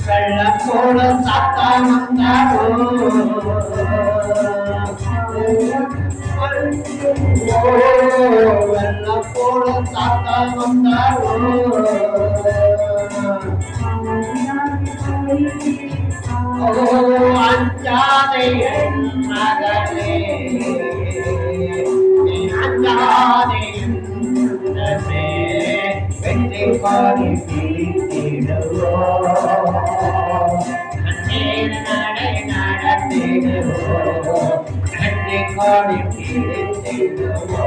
வெள்ளப்போல சாத்தா வந்தாரோ அஞ்சாதே என் மகனே, அஞ்சாதே என்னமே, வெற்றி பாடி பிடித்திடுவோ, நடை நடத்திடுவோ, வெற்றி பாடி பிடித்திடுவோ.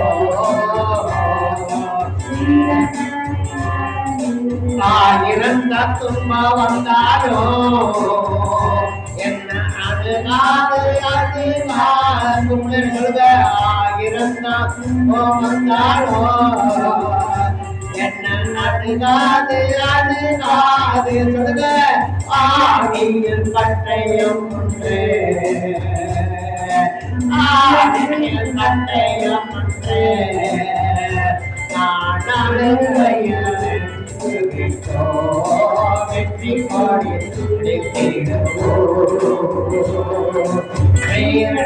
ஆயிரந்த துன்ப வந்தாரோ என்ன அதுகாது அதுகாது ஆயிரந்த துன்பம் வந்தாரோ என்ன நடுகாது அதுகாது சொல்லுங்க. ஆடியில் பட்டயம் ஒன்று, ஆடியில் பட்டயம் ஒன்று, வெற்றி பாடி துடித்திடுவோ,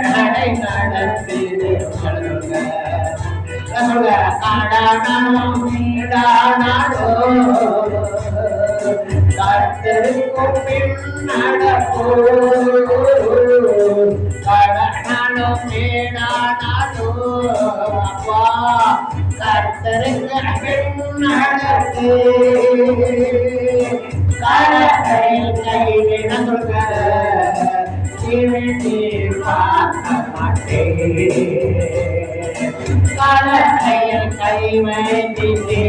நடை நடத்திடு கர்த்தருக்கும் பின் நடப்போ, கடனாலும் மேடானாலோ அப்பா கர்த்தருக்கு பின் நடத்து, கடற்கையில் கைவிட பார்க்க மாட்டேன், கடற்கையில் கை வைத்தே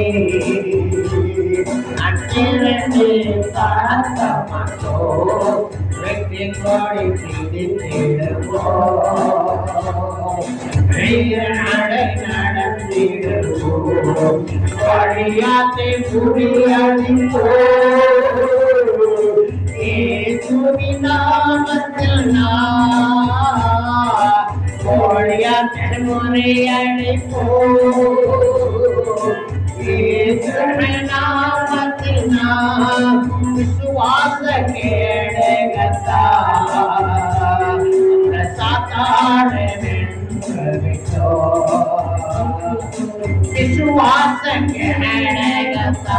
அங்கிருந்து பார்க்க மாட்டோம், வெற்றி கோடி பிடித்திடுவோ, நடை நடத்திடுவோ, வழியாத்தை புரியாதிப்போ, ஏசுவின் நாமத்தில் கோழியாத்தை முறையடைப்போ, ஏசுவின் நாமத்தில் விசுவாச கேடகத்தா சாத்தான விசுவாச கேடகத்தா